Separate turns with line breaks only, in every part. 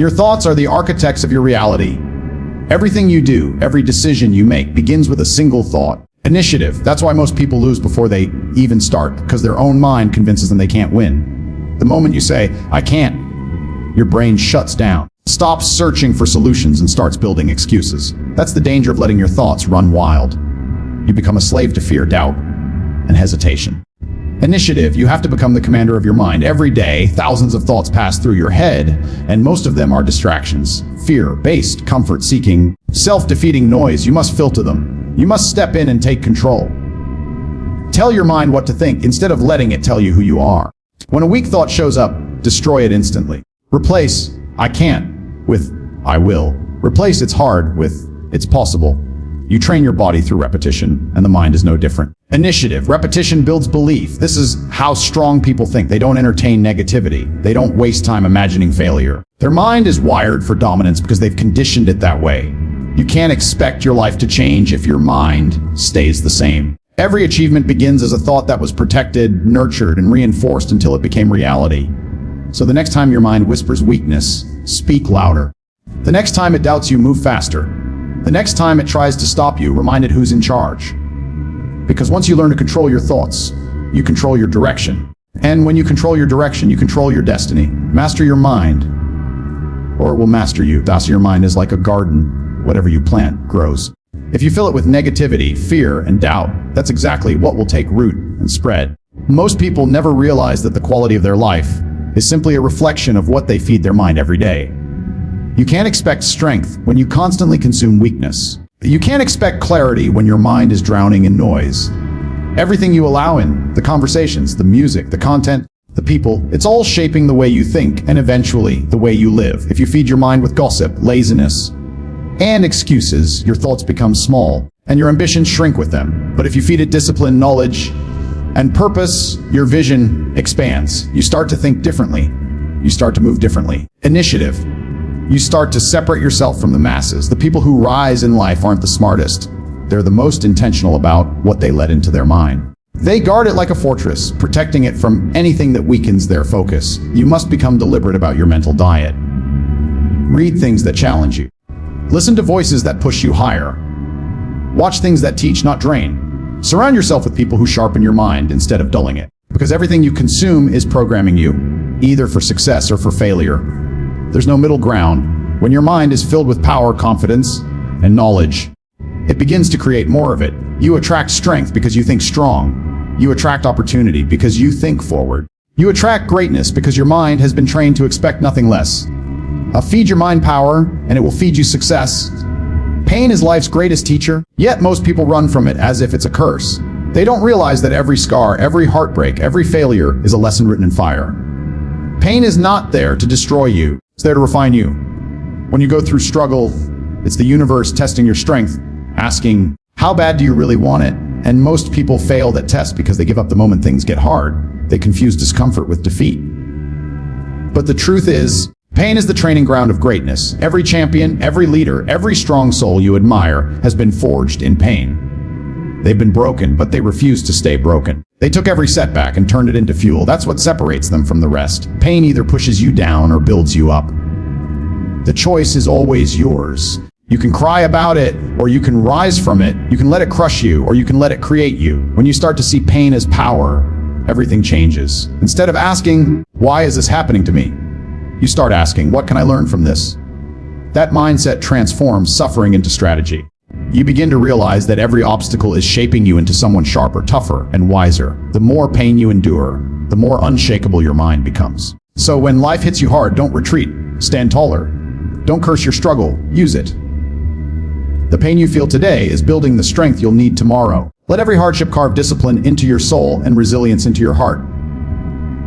Your thoughts are the architects of your reality. Everything you do, every decision you make begins with a single thought. Initiative. That's why most people lose before they even start, because their own mind convinces them they can't win. The moment you say, I can't, your brain shuts down, stops searching for solutions and starts building excuses. That's the danger of letting your thoughts run wild. You become a slave to fear, doubt, and hesitation. Initiative. You have to become the commander of your mind. Every day, thousands of thoughts pass through your head, and most of them are distractions. Fear-based, comfort-seeking, self-defeating noise. You must filter them. You must step in and take control. Tell your mind what to think instead of letting it tell you who you are. When a weak thought shows up, destroy it instantly. Replace I can't with I will. Replace it's hard with it's possible. You train your body through repetition, and the mind is no different. Initiative. Repetition builds belief. This is how strong people think. They don't entertain negativity. They don't waste time imagining failure. Their mind is wired for dominance because they've conditioned it that way. You can't expect your life to change if your mind stays the same. Every achievement begins as a thought that was protected, nurtured, and reinforced until it became reality. So the next time your mind whispers weakness, speak louder. The next time it doubts you, move faster. The next time it tries to stop you, remind it who's in charge. Because once you learn to control your thoughts, you control your direction. And when you control your direction, you control your destiny. Master your mind, or it will master you. Thus, your mind is like a garden. Whatever you plant grows. If you fill it with negativity, fear, and doubt, that's exactly what will take root and spread. Most people never realize that the quality of their life is simply a reflection of what they feed their mind every day. You can't expect strength when you constantly consume weakness. You can't expect clarity when your mind is drowning in noise. Everything you allow in, the conversations, the music, the content, the people, it's all shaping the way you think and eventually the way you live. If you feed your mind with gossip, laziness, and excuses, your thoughts become small, and your ambitions shrink with them. But if you feed it discipline, knowledge, and purpose, your vision expands. You start to think differently. You start to move differently. Initiative. You start to separate yourself from the masses. The people who rise in life aren't the smartest. They're the most intentional about what they let into their mind. They guard it like a fortress, protecting it from anything that weakens their focus. You must become deliberate about your mental diet. Read things that challenge you. Listen to voices that push you higher. Watch things that teach, not drain. Surround yourself with people who sharpen your mind instead of dulling it. Because everything you consume is programming you, either for success or for failure. There's no middle ground. When your mind is filled with power, confidence, and knowledge, it begins to create more of it. You attract strength because you think strong. You attract opportunity because you think forward. You attract greatness because your mind has been trained to expect nothing less. Feed your mind power, and it will feed you success. Pain is life's greatest teacher, yet most people run from it as if it's a curse. They don't realize that every scar, every heartbreak, every failure is a lesson written in fire. Pain is not there to destroy you, it's there to refine you. When you go through struggle, it's the universe testing your strength, asking, how bad do you really want it? And most people fail that test because they give up the moment things get hard. They confuse discomfort with defeat. But the truth is, pain is the training ground of greatness. Every champion, every leader, every strong soul you admire has been forged in pain. They've been broken, but they refuse to stay broken. They took every setback and turned it into fuel. That's what separates them from the rest. Pain either pushes you down or builds you up. The choice is always yours. You can cry about it, or you can rise from it. You can let it crush you, or you can let it create you. When you start to see pain as power, everything changes. Instead of asking, why is this happening to me? You start asking, what can I learn from this? That mindset transforms suffering into strategy. You begin to realize that every obstacle is shaping you into someone sharper, tougher, and wiser. The more pain you endure, the more unshakable your mind becomes. So when life hits you hard, don't retreat. Stand taller. Don't curse your struggle. Use it. The pain you feel today is building the strength you'll need tomorrow. Let every hardship carve discipline into your soul and resilience into your heart.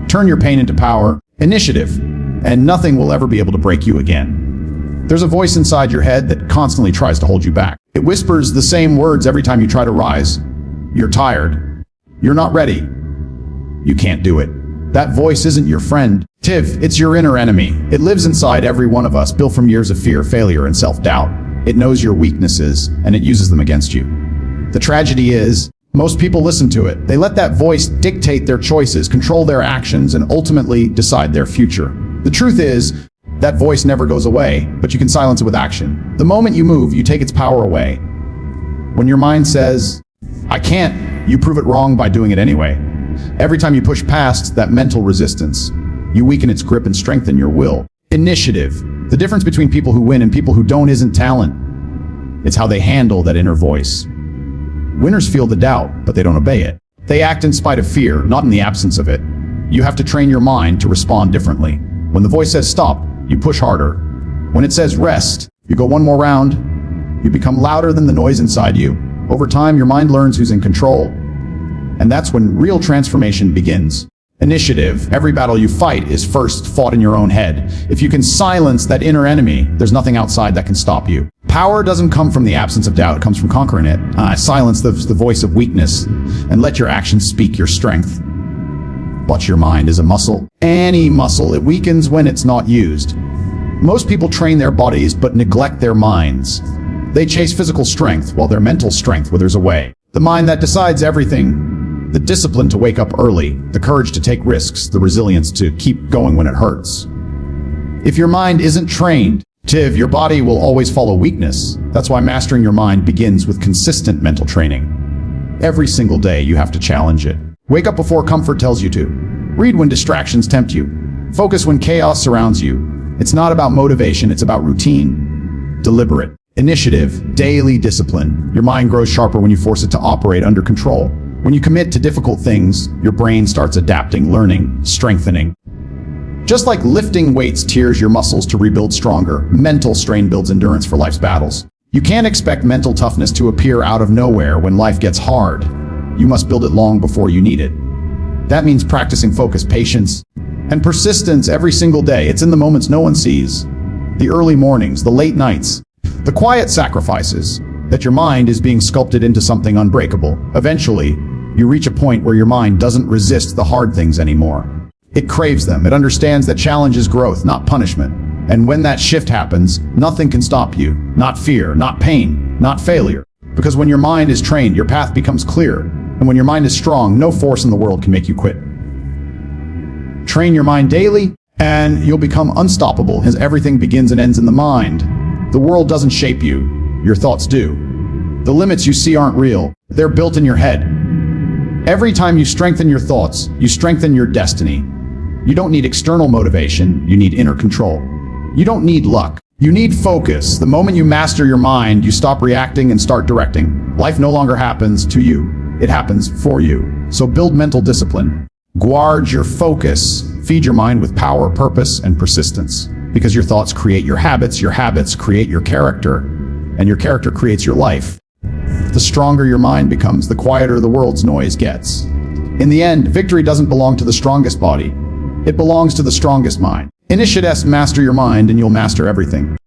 Turn your pain into power, initiative, and nothing will ever be able to break you again. There's a voice inside your head that constantly tries to hold you back. It whispers the same words every time you try to rise. You're tired. You're not ready. You can't do it. That voice isn't your friend. It's your inner enemy. It lives inside every one of us, built from years of fear, failure, and self-doubt. It knows your weaknesses, and it uses them against you. The tragedy is, most people listen to it. They let that voice dictate their choices, control their actions, and ultimately decide their future. The truth is, That voice never goes away, but you can silence it with action. The moment you move, you take its power away. When your mind says, I can't, you prove it wrong by doing it anyway. Every time you push past that mental resistance, you weaken its grip and strengthen your will. Initiative. The difference between people who win and people who don't isn't talent. It's how they handle that inner voice. Winners feel the doubt, but they don't obey it. They act in spite of fear, not in the absence of it. You have to train your mind to respond differently. When the voice says stop, you push harder. When it says rest, you go one more round. You become louder than the noise inside you. Over time, your mind learns who's in control. And that's when real transformation begins. Initiative. Every battle you fight is first fought in your own head. If you can silence that inner enemy, there's nothing outside that can stop you. Power doesn't come from the absence of doubt, it comes from conquering it. Silence the voice of weakness and let your actions speak your strength. But your mind is a muscle. Any muscle, it weakens when it's not used. Most people train their bodies but neglect their minds. They chase physical strength while their mental strength withers away. The mind that decides everything. The discipline to wake up early, the courage to take risks, the resilience to keep going when it hurts. If your mind isn't trained, Tiv, your body will always follow weakness. That's why mastering your mind begins with consistent mental training. Every single day you have to challenge it. Wake up before comfort tells you to. Read when distractions tempt you. Focus when chaos surrounds you. It's not about motivation, it's about routine. Deliberate. Initiative. Daily discipline. Your mind grows sharper when you force it to operate under control. When you commit to difficult things, your brain starts adapting, learning, strengthening. Just like lifting weights tears your muscles to rebuild stronger, mental strain builds endurance for life's battles. You can't expect mental toughness to appear out of nowhere when life gets hard. You must build it long before you need it. That means practicing focus, patience, and persistence every single day. It's in the moments no one sees. The early mornings, the late nights, the quiet sacrifices that your mind is being sculpted into something unbreakable. Eventually, you reach a point where your mind doesn't resist the hard things anymore. It craves them. It understands that challenge is growth, not punishment. And when that shift happens, nothing can stop you. Not fear, not pain, not failure. Because when your mind is trained, your path becomes clear. And when your mind is strong, no force in the world can make you quit. Train your mind daily, and you'll become unstoppable, as everything begins and ends in the mind. The world doesn't shape you. Your thoughts do. The limits you see aren't real. They're built in your head. Every time you strengthen your thoughts, you strengthen your destiny. You don't need external motivation, you need inner control. You don't need luck. You need focus. The moment you master your mind, you stop reacting and start directing. Life no longer happens to you. It happens for you. So build mental discipline. Guard your focus. Feed your mind with power, purpose, and persistence. Because your thoughts create your habits create your character, and your character creates your life. The stronger your mind becomes, the quieter the world's noise gets. In the end, victory doesn't belong to the strongest body. It belongs to the strongest mind. Initiates master your mind and you'll master everything.